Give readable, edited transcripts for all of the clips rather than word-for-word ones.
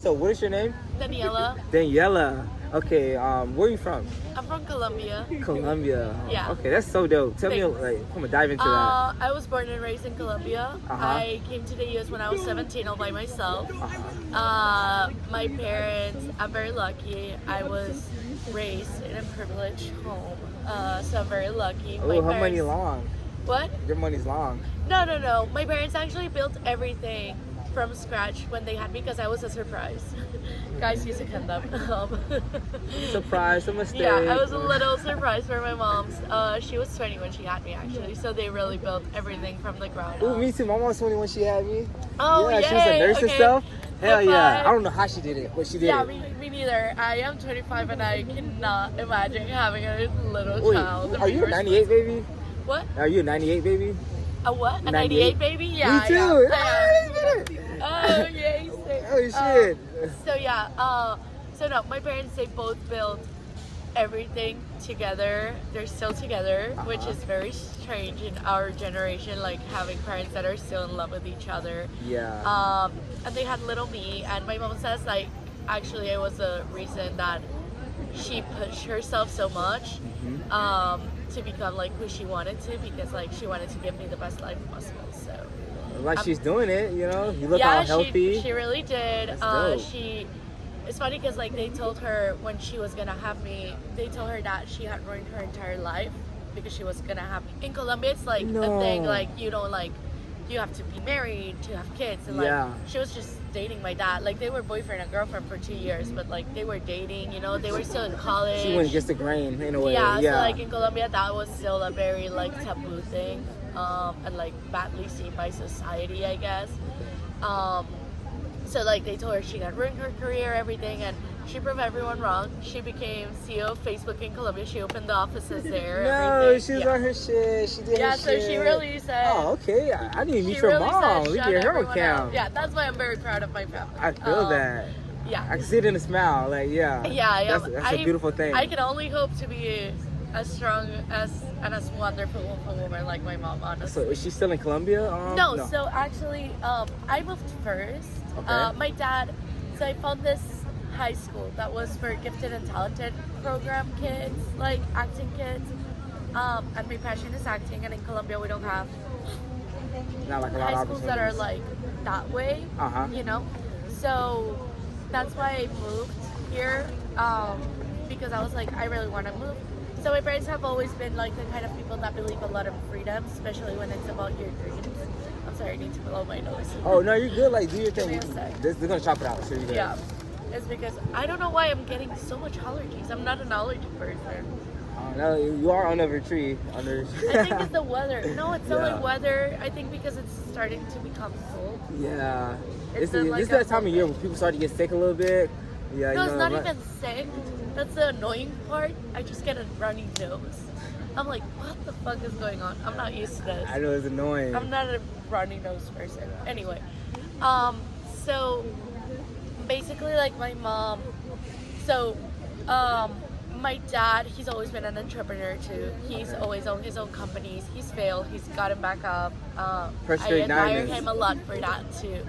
So what is your name? Daniella. Daniella. Okay, where are you from? I'm from Colombia. Colombia. Yeah. Okay, that's so dope. Tell me, Thanks. like, I'm gonna dive into that. I was born and raised in Colombia. I came to the US when I was 17 all by myself. My parents, I'm very lucky. I was raised in a privileged home. So I'm very lucky. Oh, how money long? What? Your money's long. No. My parents actually built everything from scratch when they had me because I was a surprise. Guys used to cut them. Surprise, a mistake. Yeah, I was a little surprised for my mom's. She was 20 when she had me actually, so they really built everything from the ground Ooh, up. me too. My mom was 20 when she had me. Oh, yeah, she was a nurse and stuff. Hell High yeah. five. I don't know how she did it, but she did Yeah, it. me neither. I am 25 and I cannot imagine having a little Wait, child. are you a 98 baby? What? Are you a 98 baby? A what? A 98 baby? Yeah. Me too. I am. Oh, yay. Oh shit. So yeah, so no, my parents, they both built everything together. They're still together, which is very strange in our generation, like having parents that are still in love with each other. Yeah. And they had little me, and my mom says like actually it was the reason that she pushed herself so much to become like who she wanted to, because like she wanted to give me the best life possible. So Like she's doing it, you know. You look all healthy. she really did. That's dope. It's funny because like they told her when she was gonna have me, they told her that she had ruined her entire life because she was gonna have me. In Colombia, it's like a thing, like you don't like, you have to be married to have kids, and like she was just dating my dad. Like they were boyfriend and girlfriend for 2 years, but like they were dating, you know, they were still in college. She went against the grain in a way. Yeah, so like in Colombia, that was still a very like taboo thing, and like badly seen by society, I guess. So like they told her she had ruined her career, everything, and she proved everyone wrong. She became CEO of Facebook in Colombia. She opened the offices there. No, she was on her shit. She did her shit. So she really said. Oh, okay. I need to meet your mom. We get her account. Yeah, that's why I'm very proud of my family. I feel that. Yeah. I can see it in the smile. Like, yeah. Yeah. That's a beautiful thing. I can only hope to be as strong as wonderful of a woman like my mom, honestly. So is she still in Colombia? No, so actually, I moved first. Okay. My dad, so I found this high school that was for gifted and talented program kids, like acting kids. And my passion is acting, and in Colombia we don't have not like a lot high of schools that are like that way, you know? So that's why I moved here, because I was like, I really want to move. So my parents have always been like the kind of people that believe a lot of freedom, especially when it's about your dreams. I'm sorry, I need to blow my nose. Oh no, you're good. Like, do your thing. Give me a sec. They're gonna chop it out. So you're good. Yeah, it's because I don't know why I'm getting so much allergies. I'm not an allergy person. No, you are under a tree. I think it's the weather. No, it's not like weather. I think because it's starting to become cold. Yeah. It's this is that time of year when people start to get sick a little bit. Yeah. No, it's not even sick. That's the annoying part. I just get a runny nose. I'm like, what the fuck is going on? I'm not used to this. I know it's annoying. I'm not a runny nose person. Anyway, so basically, like my mom. So, my dad, he's always been an entrepreneur too. He's always owned his own companies. He's failed. He's gotten back up. I admire him a lot for that too.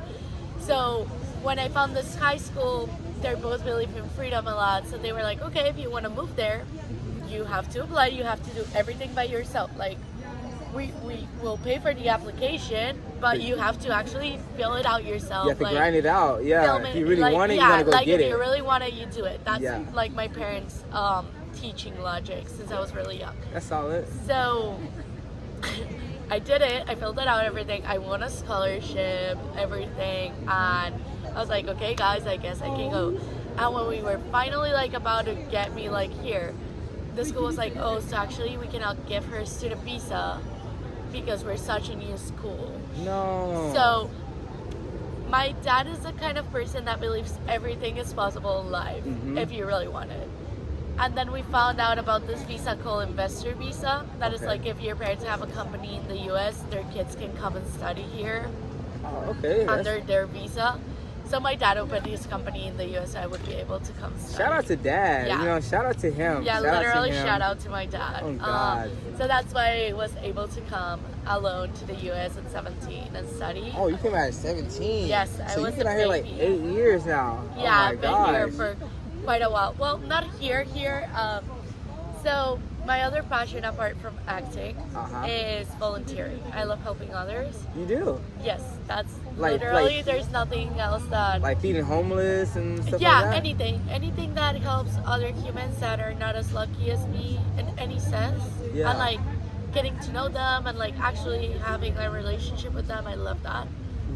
So when I found this high school, they both believe in freedom a lot. So they were like, okay, if you want to move there, you have to apply. You have to do everything by yourself. Like we will pay for the application, but you have to actually fill it out yourself. You have to like, grind it out. Yeah. If you really want it, you yeah, gotta go like get it. if you really want it, you do it. That's like my parents' teaching logic since I was really young. That's solid. So I did it. I filled it out, everything. I won a scholarship, everything, and I was like, okay, guys, I guess I can go. And when we were finally like about to get me like here, the school was like, oh, so actually we cannot give her a student visa because we're such a new school. No. So my dad is the kind of person that believes everything is possible in life if you really want it. And then we found out about this visa called investor visa. That is like if your parents have a company in the US, their kids can come and study here Oh, okay. under their visa. So my dad opened his company in the US. I would be able to come study. Shout out to Dad. Yeah. You know, shout out to him. Yeah, shout literally out to him. shout out to my dad. Oh God. So that's why I was able to come alone to the US at 17 and study. Oh, you came out at 17. Yes, I so was you've been a out here like baby. 8 years now. Yeah, oh my I've been here gosh. for quite a while. Well, not here. So my other passion apart from acting is volunteering. I love helping others. You do? Yes, that's Like- literally like- there's nothing else that. Like feeding homeless and stuff Yeah, like that? anything that helps other humans that are not as lucky as me in any sense. Yeah. And like getting to know them and like actually having a relationship with them. I love that.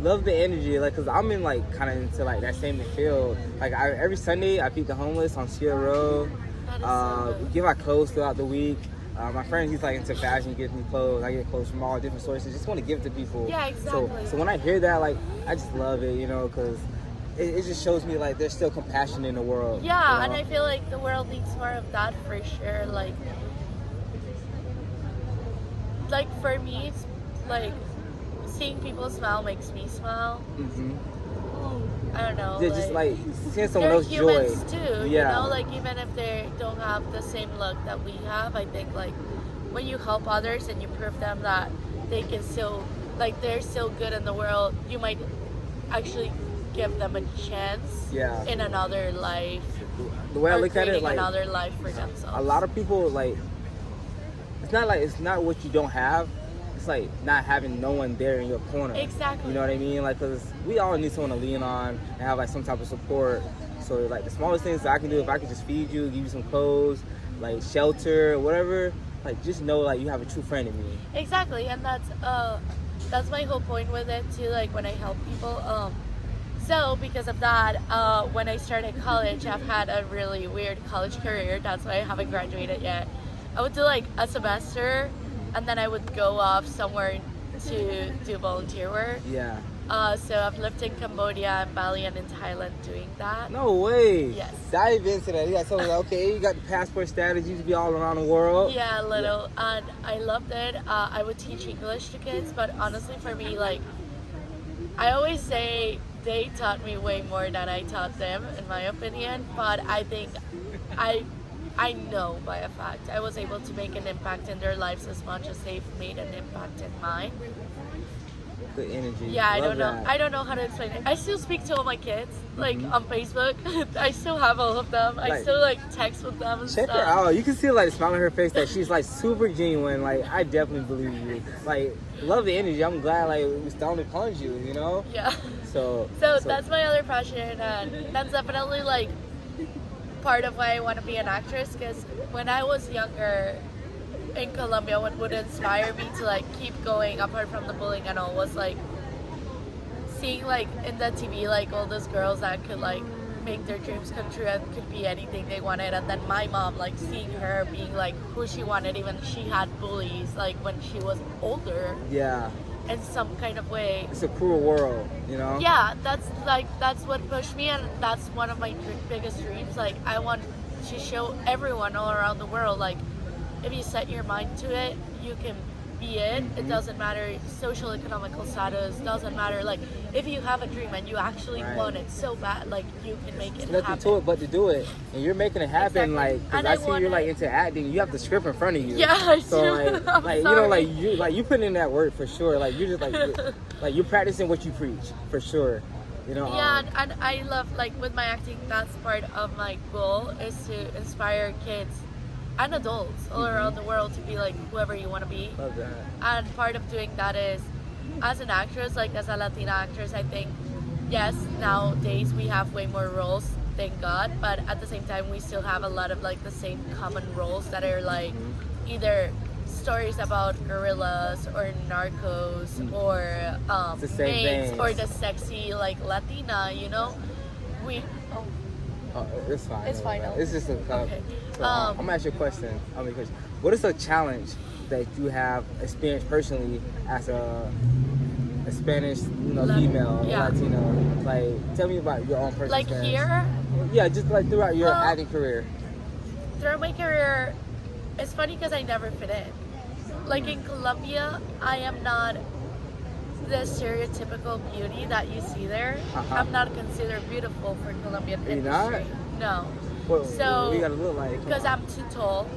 Love the energy, like, cause I'm in like kind of into like that same field. Like every Sunday I feed the homeless on Skid Row. That is so good. Give out clothes throughout the week. My friend, he's like into fashion, gives me clothes. I get clothes from all different sources. Just want to give to people. Yeah, exactly. So when I hear that, like, I just love it, you know, cause it just shows me like there's still compassion in the world. Yeah, you know? and I feel like the world needs more of that for sure. Like for me, it's like seeing people smile makes me smile. I don't know. Yeah, just like seeing someone they're else's joy. humans too, you know, like even if they don't have the same luck that we have, I think like when you help others and you prove them that they can still, like they're still good in the world, you might actually give them a chance in another life. The way I look at it, like another life for themselves. a lot of people like it's not what you don't have. It's like not having no one there in your corner. Exactly. You know what I mean? Like, cause we all need someone to lean on and have like some type of support. So like the smallest things that I can do, if I can just feed you, give you some clothes, like shelter, whatever, like just know like you have a true friend in me. Exactly, and that's my whole point with it too. Like when I help people, so because of that, when I started college, I've had a really weird college career. That's why I haven't graduated yet. I would do like a semester, and then I would go off somewhere to do volunteer work. Yeah. So I've lived in Cambodia and Bali and in Thailand doing that. No way. Yes. Dive into that. You got something like, okay, you got the passport status, you used to be all around the world. Yeah, a little, and I loved it. I would teach English to kids, but honestly for me, like, I always say they taught me way more than I taught them, in my opinion, but I think I know by a fact I was able to make an impact in their lives as much as they've made an impact in mine. Good energy. Yeah, I Love don't know. that. I don't know how to explain it. I still speak to all my kids, like on Facebook. I still have all of them. I Like- still like text with them and Check stuff. her out. You can see like the smile on her face that she's like super genuine. Like I definitely believe you. Like love the energy. I'm glad like we stumbled upon you. You know. Yeah. So That's my other passion, and that's definitely like part of why I want to be an actress. Because when I was younger in Colombia, what would inspire me to like keep going, apart from the bullying and all, was like seeing like in the TV like all those girls that could like make their dreams come true and could be anything they wanted, and then my mom like seeing her being like who she wanted, even she had bullies like when she was older yeah, in some kind of way. it's a cruel world. You know. Yeah, that's what pushed me, and that's one of my biggest dreams. Like I want to show everyone all around the world, like if you set your mind to it, you can be it. It doesn't matter social economical status, doesn't matter. Like if you have a dream and you actually Right. want it so bad, like you can make it Nothing happen. to it but to do it, and you're making it happen. Exactly. Like, cause And I I see you're wanna- like into acting. You have the script in front of you. Yeah, I So do. like, I'm like you know, sorry. like you put in that work for sure. Like you're just like you're practicing what you preach for sure. You know. Yeah, and I love like with my acting, that's part of my goal is to inspire kids and adults all around the world to be like whoever you want to be. Love that. And part of doing that is as an actress, like as a Latina actress, I think yes, nowadays we have way more roles, thank God, but at the same time we still have a lot of like the same common roles that are like either stories about gorillas or narcos or It's the same maids thing. or the sexy like Latina, you know. We Oh, it's fine. It's fine. It's just a. Okay. So, I'm gonna ask you a question. What is a challenge that you have experienced personally as a Spanish, female, yeah. Latino? Like, tell me about your own personal like experience. here Yeah, just like throughout your Well, acting career. throughout my career, it's funny because I never fit in. Like in Colombia, I am not the stereotypical beauty that you see there, I'm not considered beautiful for Colombian You're industry. No. What, So, what you gotta look like? because I'm too tall.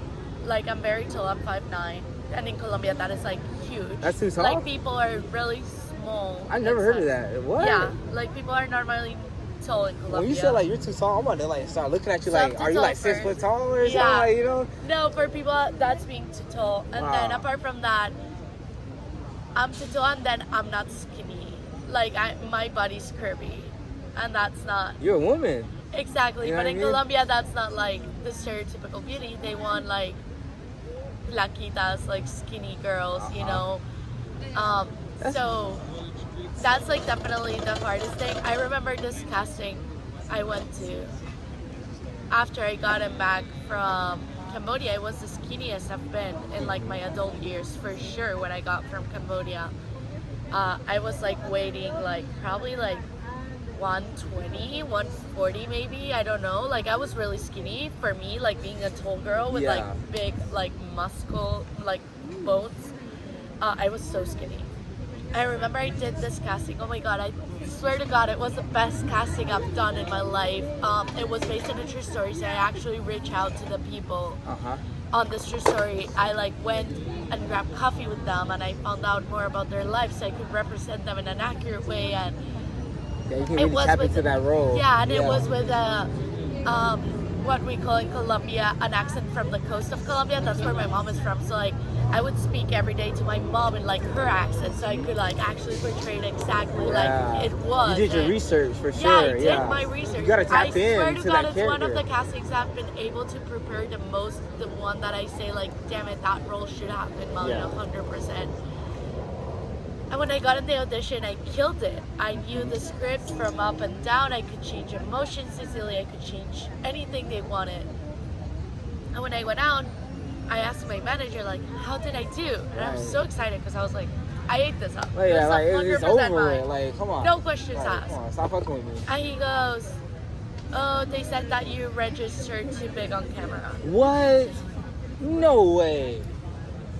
Like, I'm very tall. I'm 5'9". And in Colombia, that is, like, huge. That's too tall? Like, people are really small. I never heard of that. What? Yeah. Like, people are normally tall in Colombia. When you said like you're too tall, I'm about to like start looking at you So I'm like, too are you tall like 6 for- foot tall or something? Yeah. Like, you know? No, for people, that's being too tall. And then Wow. apart from that, I'm too tall and then I'm not skinny. Like, my body's curvy. And that's not... You're a woman. Exactly. You know But what in I mean? Colombia, that's not like the stereotypical beauty. They want like flaquitas, like skinny girls, you know? So that's like definitely the hardest thing. I remember this casting I went to after I gotten back from Cambodia. It was the skinniest I've been in like my adult years for sure when I got from Cambodia. I was like waiting like probably like 120, 140 maybe, I don't know. Like I was really skinny for me, like being a tall girl with Yeah. like big like muscle like bones. I was so skinny. I remember I did this casting. Oh my god, I swear to god it was the best casting I've done in my life. It was based on a true story, so I actually reached out to the people on this true story. I like went and grabbed coffee with them and I found out more about their life so I could represent them in an accurate way. And Yeah, you can really tap into that role. yeah, and it was with a what we call in Colombia an accent from the coast of Colombia. That's where my mom is from. So like I would speak every day to my mom in like her accent, so I could like actually portray it exactly like it was. You did your And research for yeah, sure. I did my research. You gotta tap I swear in to to God, that it's one of character. the castings I've been able to prepare the most. The one that I say like, damn it, that role should have been mine 100%. And when I got in the audition, I killed it. I knew the script from up and down. I could change emotions easily. I could change anything they wanted. And when I went out, I asked my manager, like, how did I do? And I was so excited because I was like, I ate this up. Like, yeah, like it's 100% over mine. with. Like, come on. No questions Like, asked. Come on, stop fucking with me. And he goes, oh, they said that you registered too big on camera. What? No way.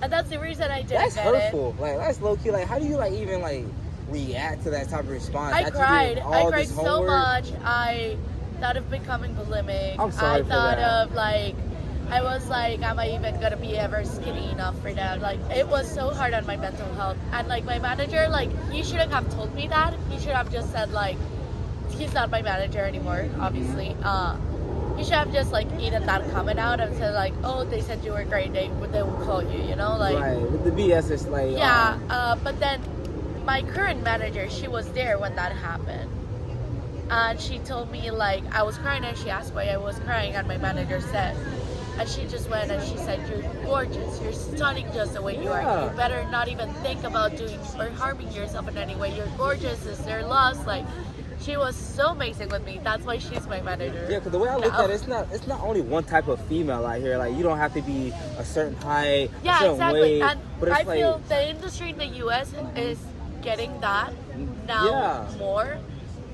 And that's the reason I didn't That's get hurtful. Like, that's low key. Like, how do you like even like react to that type of response? I after cried. doing I all cried this so homework? much. I thought of becoming bulimic. I'm sorry I for thought that. of like, I was like, am I even gonna be ever skinny enough for that? Like, it was so hard on my mental health. And like my manager, like, he shouldn't have told me that. He should have just said like, he's not my manager anymore, obviously. He should have just like eaten that comment out and said like, oh, they said you were great. They will call you, you know, like. Right. With the BS, it's like. Yeah. But then my current manager, she was there when that happened. And she told me like I was crying and she asked why I was crying and my manager said, and she just went and she said, you're gorgeous, you're stunning just the way you are. You better not even think about doing or harming yourself in any way. You're gorgeous, is their loss. Like, she was so amazing with me. That's why she's my manager. Yeah, because the way I look at it, it's not only one type of female out here. Like, you don't have to be a certain height, a Yeah, certain exactly. weight. And But it's I like, feel the industry in the US is getting that now more.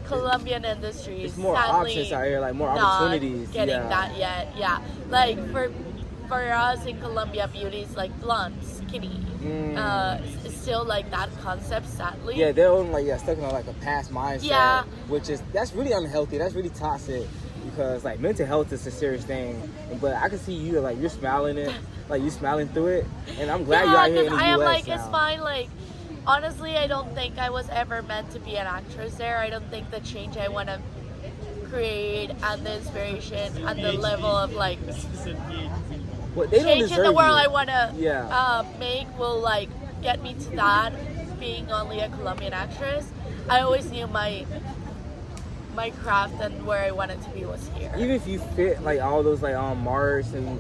Colombian industry it's more sadly options out here, like more not opportunities. getting that yet. Yeah, like for us in Colombia, beauty is like blonde, skinny. It's still like that concept, sadly. Yeah, they're on like stuck in like a past mindset. Yeah. That's really unhealthy. That's really toxic because like mental health is a serious thing. But I can see you like you're smiling it, like you're smiling through it, and I'm glad you're out here in the I am US like, now. it's fine. Like, honestly, I don't think I was ever meant to be an actress there. I don't think the change I want to create and the inspiration and the level of like Well, they don't change in deserve the world you. I want to make will like get me to that, being only a Colombian actress. I always knew my craft and where I wanted to be was here. Even if you fit like all those like marks and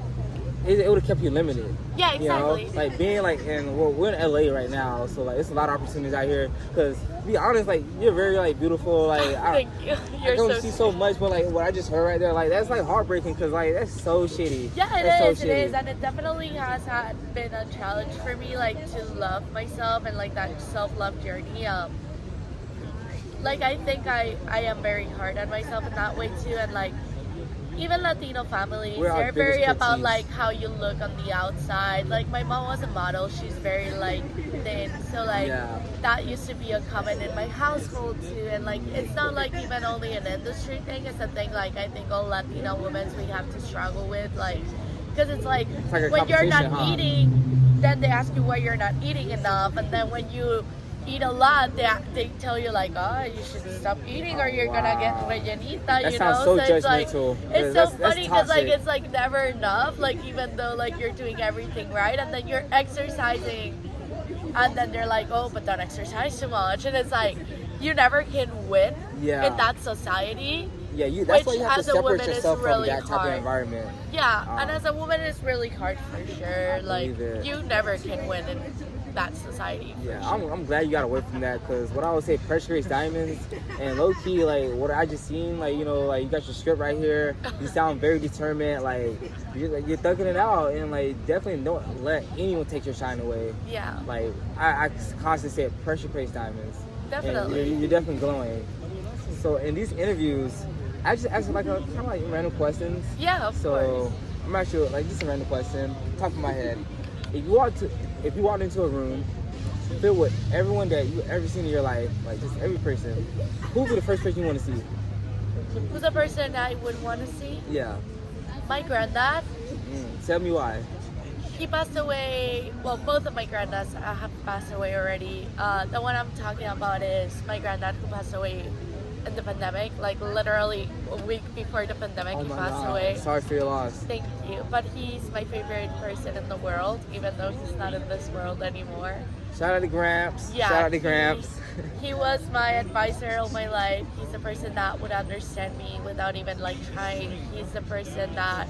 it would have kept you limited. Yeah, exactly. You know? Like being like we're in LA right now, so like it's a lot of opportunities out here. Cause to be honest, like you're very like beautiful. Like Thank you. I You're don't so see so much, but like what I just heard right there, like that's like heartbreaking. Cause like that's so shitty. Yeah, That's it is, and it definitely has been a challenge for me, like to love myself and like that self-love journey. Like I think I am very hard on myself in that way too, and like even Latino families, We're our they're very biggest about critiques. like how you look on the outside. Like my mom was a model, she's very like thin, so like Yeah. that used to be a comment in my household too, and like it's not like even only an industry thing, it's a thing like I think all Latino women we have to struggle with, like because it's like like when you're not competition, huh? eating, then they ask you why you're not eating enough, and then when you eat a lot, they tell you like, oh, you should stop eating or you're gonna get rellenita, That you sounds know. so So it's like judgmental. it's That's so funny because like toxic. it's like never enough. Like even though like you're doing everything right, and then you're exercising, and then they're like, oh, but don't exercise too much, and it's like you never can win Yeah. in that society. Yeah, that's why Which you have to as a separate woman is yourself really from that type hard. of environment. Yeah, and as a woman, it's really hard for sure. Like believe it. you never can win in that society. for Yeah, sure. I'm glad you got away from that, because what I would say, pressure creates diamonds, and low key, like what I just seen, like like you got your script right here. You sound very determined, like you're thugging it out, and like definitely don't let anyone take your shine away. Yeah, Like I constantly say, pressure creates diamonds. definitely. And you're definitely glowing. So in these interviews, I just ask like kind of like random questions. Yeah, of So course. I'm not sure, like just a random question, top of my head. If you walked into a room filled with everyone that you ever seen in your life, like just every person, who would be the first person you want to see? Who's a person I would want to see? Yeah. My granddad. Tell me why. He passed away. Well, both of my granddads have passed away already. The one I'm talking about is my granddad who passed away in the pandemic. Like literally a week before the pandemic, Oh he my passed God. away. Sorry for your loss. Thank you. But he's my favorite person in the world, even though he's not in this world anymore. Shout out to Gramps. Yeah, Shout out to Gramps. He was my advisor all my life. He's the person that would understand me without even like trying. He's the person that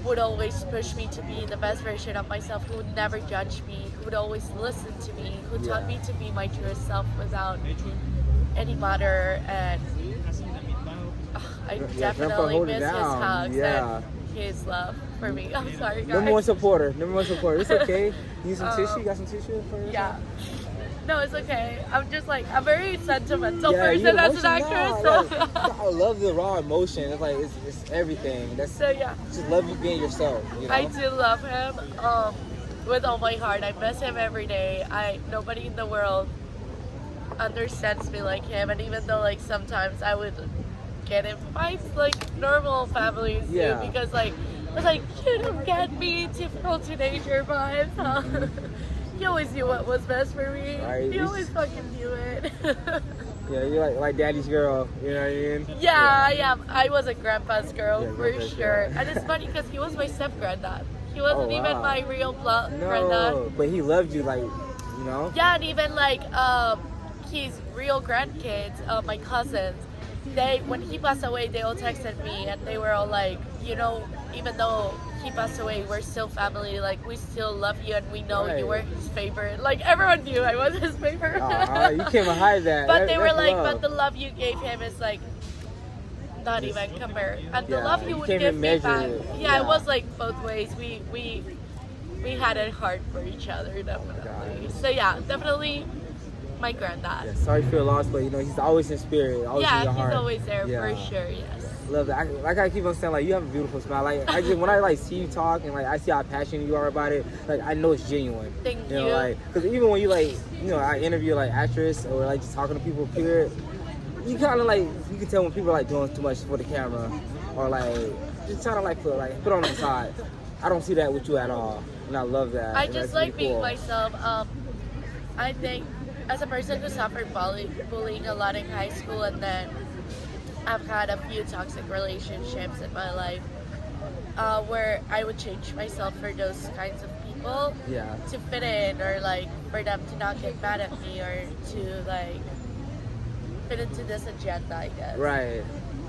would always push me to be the best version of myself, who would never judge me, who would always listen to me, who taught me to be my truest self without any matter. And I definitely hold it miss his down. hugs Yeah. and his love for me. I'm sorry, guys. Number one supporter. Number one supporter. It's okay. You need some tissue? You got some tissue for yourself? Yeah. No, it's okay. I'm just like, I'm very sentimental Yeah, you person as an emotional. actress. Like, So, I love the raw emotion. It's like it's everything. That's so yeah, just love you being yourself. You know? I do love him with all my heart. I miss him every day. Nobody in the world understands me like him, and even though like sometimes I would get in fights like normal families Yeah. do, because like I was like, you don't get me, typical teenager vibes, huh? He always knew what was best for me. Right. He always fucking knew it. Yeah, you're like daddy's girl. You know what I mean? Yeah, I am. I was a grandpa's girl Yeah, for grandpa's sure. girl. And it's funny because he was my step granddad. He wasn't Oh, even wow. my real blood No, granddad. but he loved you, like, you know? Yeah, and even like his real grandkids, my cousins, when he passed away, they all texted me and they were all like, you know, even though he passed away, we're still family. Like we still love you, and we know Right. you were his favorite. Like everyone knew I was his favorite. You can't even hide that. But they were That's like, love. but the love you gave him is like not even compared. And the Yeah, love he you would can't give even me measure back. it. Yeah, Yeah. it was like both ways. We had it hard for each other, definitely. God. So yeah, definitely my granddad. Yeah, sorry for your loss, but you know he's always in spirit, always in Yeah, your he's heart. always there Yeah. for sure. Yes. Love that. I keep on saying, like, you have a beautiful smile. Like, when I like see you talk and like I see how passionate you are about it, like I know it's genuine. Thank You know, you. like, because even when you like, you know, I interview like actress or like just talking to people, period. You kind of like you can tell when people are like doing too much for the camera or like just trying to like put on the side. I don't see that with you at all, and I love that. I and just that's like really being cool. myself. I think as a person who suffered bullying a lot in high school, and then I've had a few toxic relationships in my life where I would change myself for those kinds of people Yeah. to fit in, or like for them to not get mad at me, or to like fit into this agenda, I guess. Right.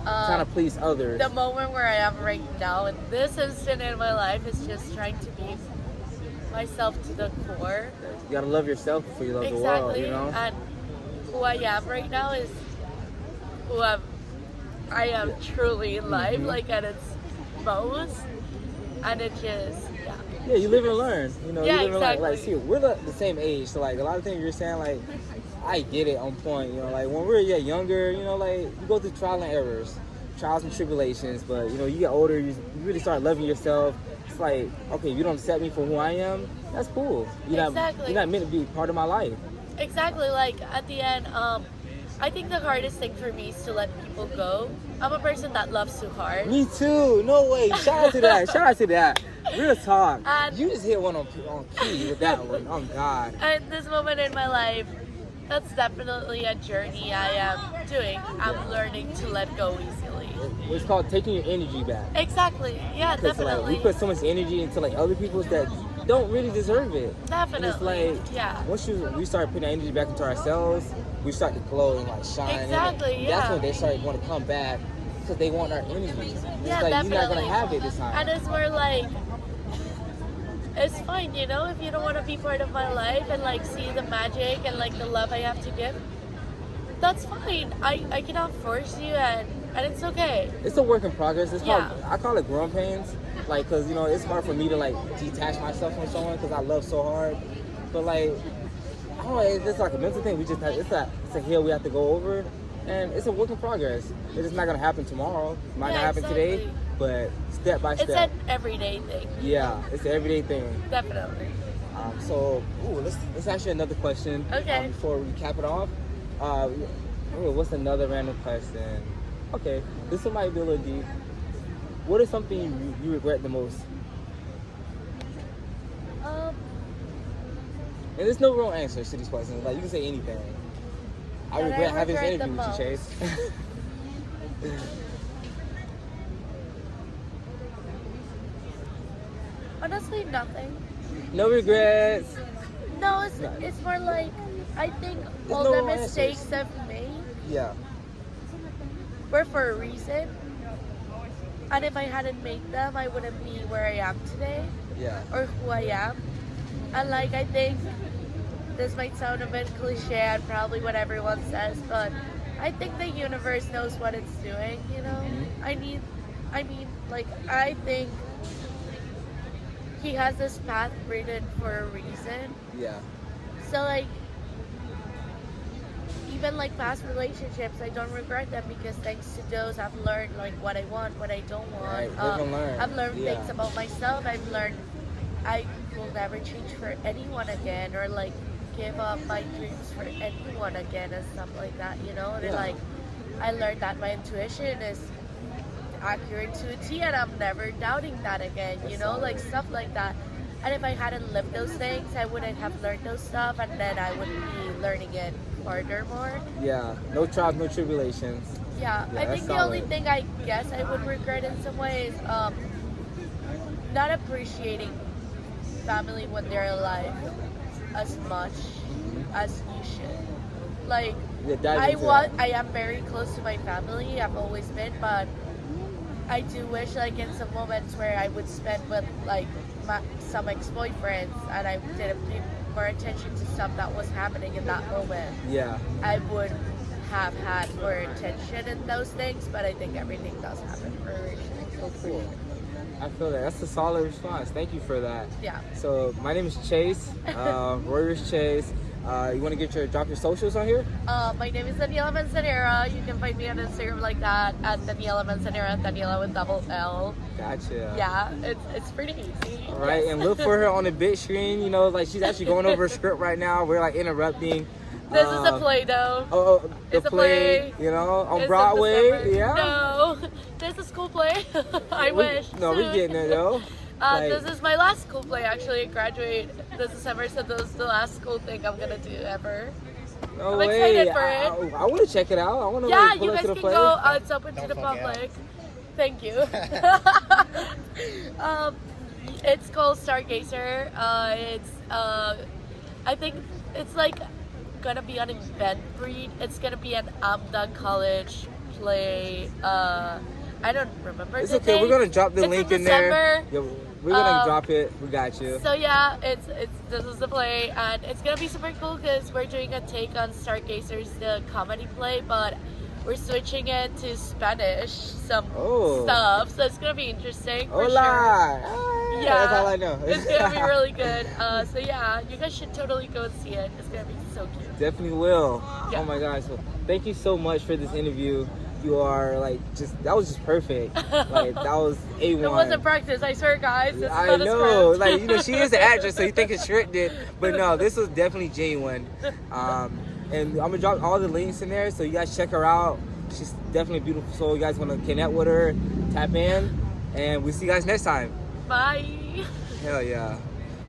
Trying to please others. The moment where I am right now in this instant in my life is just trying to be myself to the core. You gotta love yourself before you love the world. Exactly. You know. And who I am right now is who I am truly in life, like at its most. And it just, yeah. Yeah, you live and learn. You know, Yeah, you live and learn. Like, exactly. see, we're the same age, so like a lot of things you're saying, like, I get it on point. You know, like when we're younger, you know, like you go through trials and errors, trials and tribulations. But you know, you get older, you really start loving yourself. It's like, okay, you don't accept me for who I am. That's cool. You're Exactly. not meant to be part of my life. exactly. Like at the end, I think the hardest thing for me is to let people go. I'm a person that loves too hard. Me too. No way. Shout out to that. Shout out to that. Real talk. And- You just hit one on key with that one. Oh God. At this moment in my life, that's definitely a journey I am doing. I'm learning to let go easily. It's called taking your energy back. Exactly. Yeah, Because like definitely. we put so much energy into like other people's that don't really deserve it. Definitely. And it's like yeah. once we start putting energy back into ourselves, we start to glow and like shine. Exactly, And yeah. That's when they start want to come back because they want our energy. It's Yeah, like definitely. you're not gonna have it this time. And it's more like, it's fine, you know, if you don't want to be part of my life and like see the magic and like the love I have to give, that's fine. I cannot force you, and it's okay. It's a work in progress. It's called, Yeah. I call it growing pains. Like, cause you know, it's hard for me to like detach myself from someone because I love so hard. But like, I don't know, it's just like a mental thing. We just have, it's a hill we have to go over, and it's a work in progress. It's just not gonna happen tomorrow. It might not happen today, exactly. but step by step. It's an everyday thing. Yeah, it's an everyday thing. Definitely. So, let's ask you another question. Okay. Before we cap it off, what's another random question? Okay, this one might be a little deep. What is something you regret the most? Um, And there's no wrong answers to these questions. Like you can say anything. I That I regret having this regret the interview with you, Chase. honestly, nothing. No regrets. No, it's, No. it's more like, I think There's all no the wrong answers. mistakes I've made Yeah. were for a reason. And if I hadn't made them, I wouldn't be where I am today Yeah. or who I am. And like, I think this might sound a bit cliche and probably what everyone says, but I think the universe knows what it's doing, you know? Mhm. I think he has this path written for a reason. Yeah. So like, even like past relationships, I don't regret them because thanks to those, I've learned like what I want, what I don't want. Right, live and learn. I've learned Yeah. things about myself. I've learned I will never change for anyone again, or like give up my dreams for anyone again and stuff like that. You know, and Yeah. like I learned that my intuition is accurate to a T, and I'm never doubting that again. You know, like stuff like that. And if I hadn't lived those things, I wouldn't have learned those stuff, and then I would be learning it furthermore. Yeah. No trials, no tribulations. Yeah, Yeah, I that's think the only solid. thing I guess I would regret in some ways, not appreciating family when they're alive as much as you should. Like, Yeah, dive into that. I am very close to my family. I've always been, but I do wish, like, in some moments where I would spend with like some ex-boyfriends, and I didn't pay more attention to stuff that was happening in that moment, Yeah. I would have had more attention in those things. But I think everything does happen for a reason. So cool. I feel that. That's a solid response. Thank you for that. Yeah. So my name is Chase, Warriors Chase. You want to drop your socials on here? My name is Daniella Manzanera. You can find me on Instagram like that at Daniella Manzanera, Daniella with double L. Gotcha. Yeah, it's pretty easy. All right, Yes. and look for her on the big screen. You know, like she's actually going over a script right now. We're like interrupting. This is a play though. Oh, the It's a play. play. You know, on It's in Broadway. December. Yeah. No, this is school play. I wish. No, we're getting it though. Like- This is my last school play. Actually, I graduate this December, so this is the last school thing I'm gonna do ever. No I'm way. excited for it. I want to check it out. I want to Yeah, like, pull you up guys to the can play. go. It's open to the Don't fuck public. Thank you. It's called Stargazer. I think it's like gonna be an event read. It's gonna be an Amda College play. I don't remember. It's the okay. date. We're gonna drop the It's link in in there. December. Yeah, we're gonna Um, drop it. We got you. So yeah, it's this is the play, and it's gonna be super cool because we're doing a take on Stargazers, the comedy play, but we're switching it to Spanish, some Oh. stuff. So it's gonna be interesting for Hola. sure. Ah, Yeah, That's all I know. It's gonna be really good. So yeah, you guys should totally go and see it. It's gonna be so cute. Definitely will. Yeah. Oh my gosh. Well, thank you so much for this interview. You are like that was just perfect. Like that was A1. It wasn't practice, I swear, guys. This is I not a know, script. like, you know, she is the actress, so you think it's scripted, but no, this was definitely genuine. And I'm gonna drop all the links in there, so you guys check her out. She's definitely a beautiful soul. You guys want to connect with her, tap in, and we'll see you guys next time. Bye. Hell yeah.